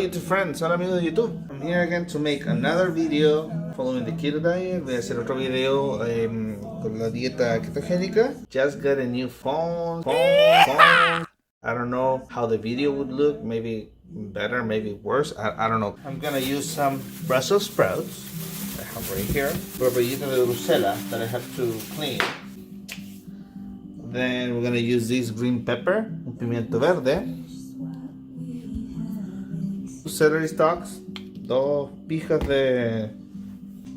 YouTube friends, hola amigos de YouTube. I'm here again to make another video following the keto diet. Voy a hacer otro video con la dieta ketogénica. Just got a new phone. I don't know how the video would look, maybe better, maybe worse, I don't know. I'm gonna use some Brussels sprouts I have right here, Portobellos de bruselas that I have to clean. Then we're gonna use this green pepper, Pimiento Verde, celery stalks, 2 pijas de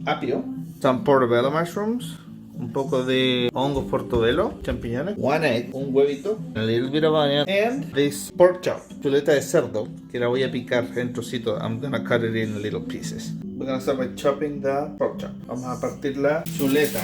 Apio, some portobello mushrooms, un poco de hongos portobello, champiñones, 1 egg, un huevito, a little bit of onion, and this pork chop, chuleta de cerdo, que la voy a picar en trocitos. I'm gonna cut it in little pieces. We're gonna start by chopping the pork chop. Vamos a partir la chuleta.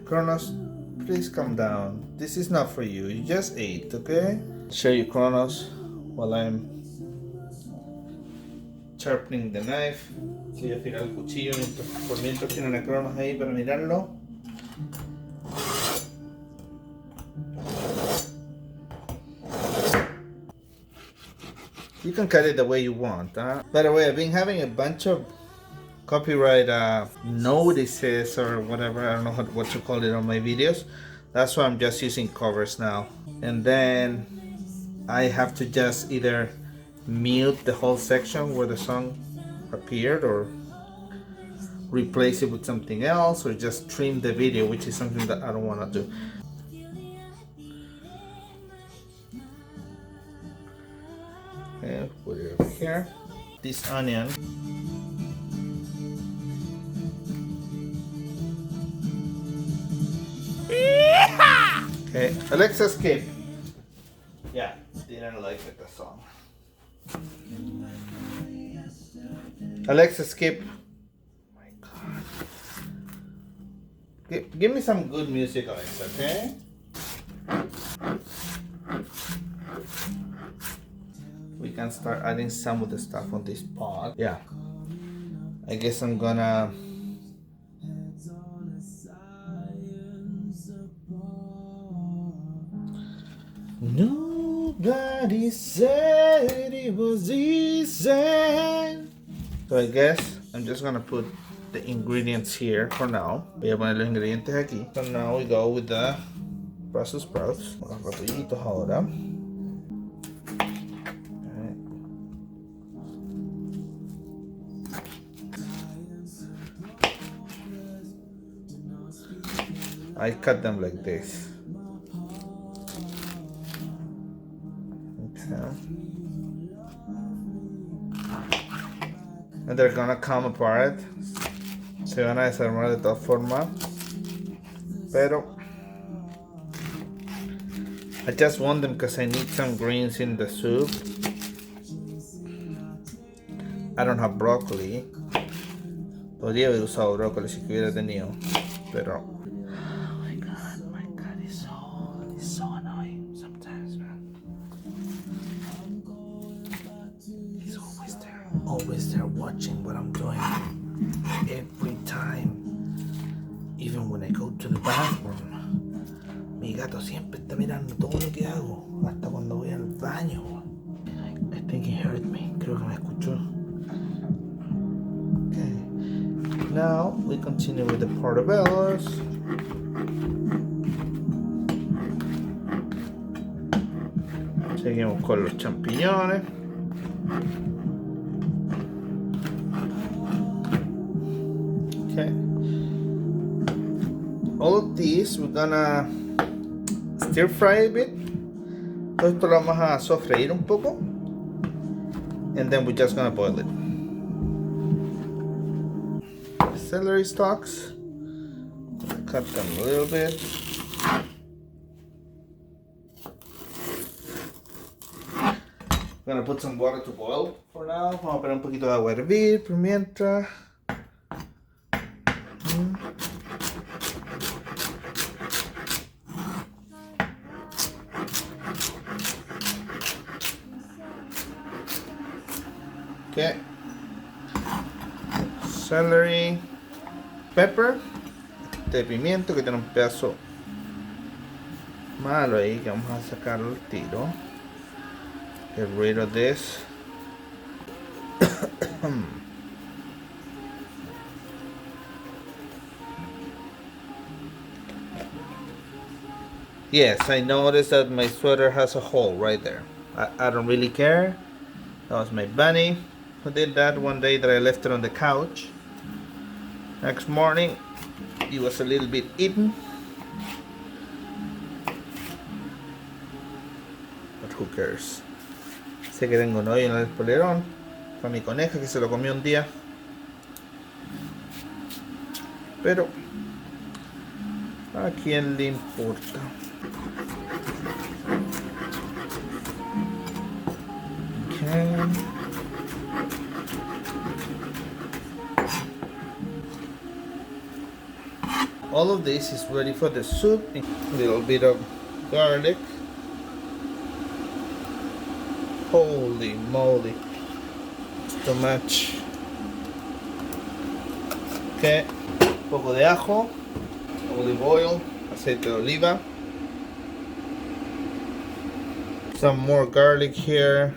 Kronos, please calm down. This is not for you. You just ate, okay? Show you Kronos while I'm sharpening the knife. Voy a afilar el cuchillo mientras tienen a Kronos ahí para mirarlo. You can cut it the way you want, huh? By the way, I've been having a bunch of copyright notices or whatever, I don't know what to call it on my videos. That's why I'm just using covers now. And then I have to just either mute the whole section where the song appeared or replace it with something else or just trim the video, which is something that I don't want to do. Okay, put it over here. This onion. Okay, Alexa skip. Yeah, didn't like it, the song. Alexa skip. Oh my God. Give me some good music, Alexa, okay? We can start adding some of the stuff on this pot. Yeah. I guess I'm gonna Nobody said it was easy. So I guess I'm just gonna put the ingredients here for now. Voy a poner los ingredientes aquí. So now we go with the Brussels sprouts. Los repollitos ahora. I cut them like this. And they're gonna come apart. Se van a desarmar de todas formas. Pero I just want them because I need some greens in the soup. I don't have broccoli. Podría haber usado brócoli si hubiera tenido. Pero my God, it's so annoying sometimes, man. He's always there watching what I'm doing every time. Even when I go to the bathroom, mi gato siempre está mirando todo lo que hago, hasta cuando voy al baño. I think he heard me. Creo que me escuchó. Okay. Now we continue with the portobellos. Seguimos con los champiñones. Okay. All of these we're gonna stir fry a bit. Todo esto lo vamos a sofreír un poco. And then we're just gonna boil it. Celery stalks. Cut them a little bit. I'm gonna put some water to boil for now. Vamos a poner un poquito de agua a hervir por mientras. Okay. Celery, pepper, de pimiento que tiene un pedazo malo ahí que vamos a sacarlo al tiro. Get rid of this. Yes, I noticed that my sweater has a hole right there. I don't really care. That was my bunny who did that one day that I left it on the couch. Next morning, it was a little bit eaten. But who cares? Sé que tengo un hoyo en el polerón. Fue mi coneja que se lo comió un día. Pero ¿a quién le importa? Okay. All of this is ready for the soup. A little bit of garlic. Holy moly, it's too much. Okay, un poco de ajo, olive oil, aceite de oliva. Some more garlic here,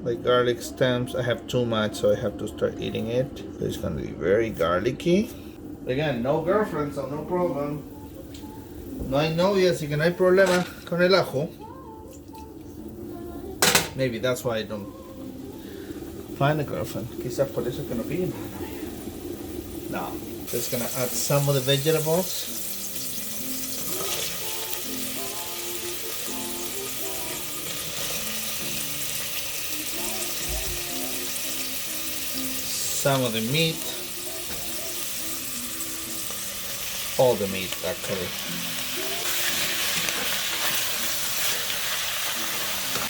like garlic stems. I have too much, so I have to start eating it. It's gonna be very garlicky. Again, no girlfriend, so no problem. No hay novia, así que no hay problema con el ajo. Maybe that's why I don't find a girlfriend. Quizás por eso que no piden. No, just gonna add some of the vegetables. Some of the meat. All the meat actually.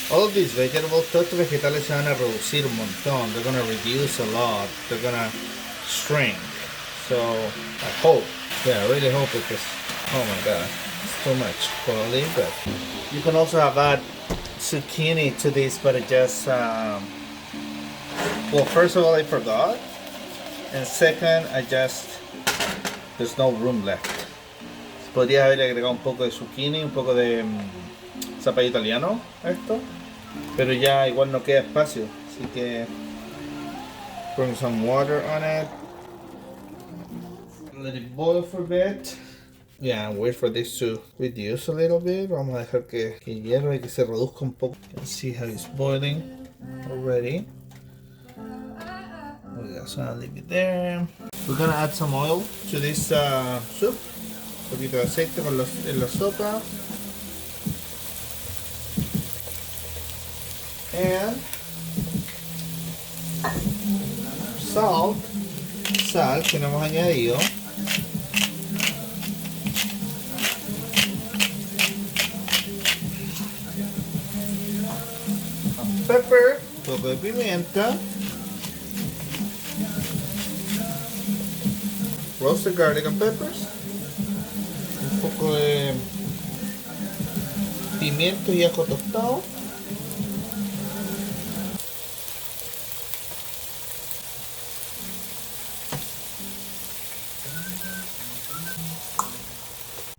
All of these vegetables, todos estos vegetales se van a reducir un montón. They're gonna reduce a lot. They're gonna shrink. So I hope, yeah, I really hope, because oh my god, it's too much probably. But you can also have add zucchini to this, but it just well, first of all I forgot, and second there's no room left. Podría haber agregado un poco de zucchini, un poco de zapallo italiano a esto, pero ya igual no queda espacio, así que bring some water on it, let it boil for a bit. Yeah, wait for this to reduce a little bit. Vamos a dejar que hierva y que se reduzca un poco. You can see how it's boiling already. So I'll leave it there. We're gonna add some oil to this soup. Un poquito de aceite en la sopa. And sal que no hemos añadido. Pepper, un poco de pimienta. Roasted garlic and peppers. Un poco de pimiento y ajo tostado.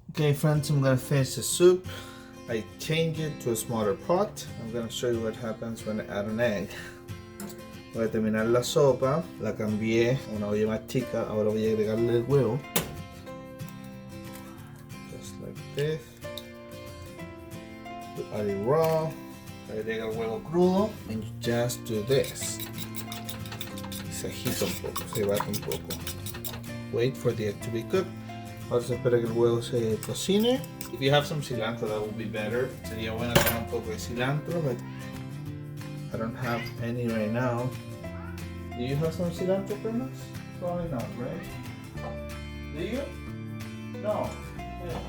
Okay friends, I'm gonna finish the soup. I change it to a smaller pot. I'm gonna show you what happens when I add an egg. Voy a terminar la sopa, la cambié a una olla más chica, ahora voy a agregarle el huevo. Just like this. Add it raw, agrega el huevo crudo, and you just do this. Y se agita un poco, se bate un poco. Wait for the egg to be cooked. Ahora se espera que el huevo se cocine. If you have some cilantro, that would be better. Sería bueno tener un poco de cilantro, but I don't have any right now. Do you have some cilantro, Primas? Probably not, right? Do you? No. Yeah.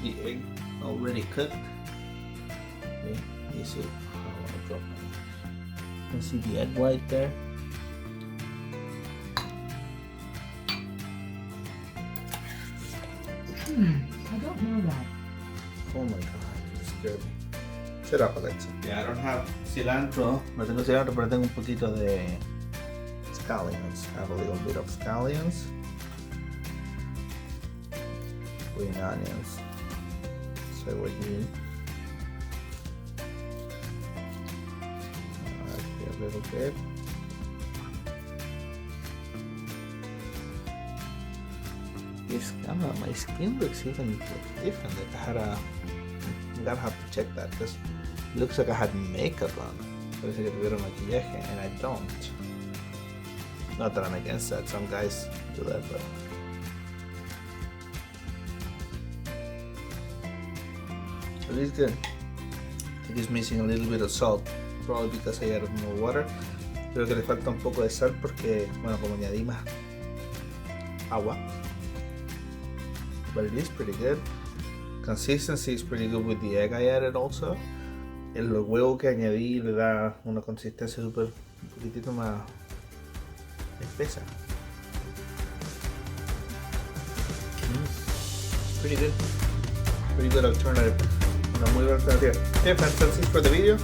The egg already cooked. Okay. You see how I want to drop it. You can see the egg white there. I don't know that. Oh my god, you scared me. Shut up, Alexa. Yeah, I don't have cilantro. No tengo cilantro, pero tengo un poquito de scallions. I have a little bit of scallions. Green onions. Cebolla. A little bit. My skin looks even different. Like I'm gonna have to check that because it looks like I had makeup on. Parece que tuviera maquillaje, and I don't. Not that I'm against that. Some guys do that, but at least good. It is missing a little bit of salt, probably because I added more water. Creo que le falta un poco de sal porque, bueno, como añadí más agua. But it is pretty good. Consistency is pretty good with the egg I added also. El huevo que añadí le da una consistencia súper un poquitito más espesa. Pretty good. Pretty good alternative. Una muy buena alternativa. Okay, friends, that's it for the video.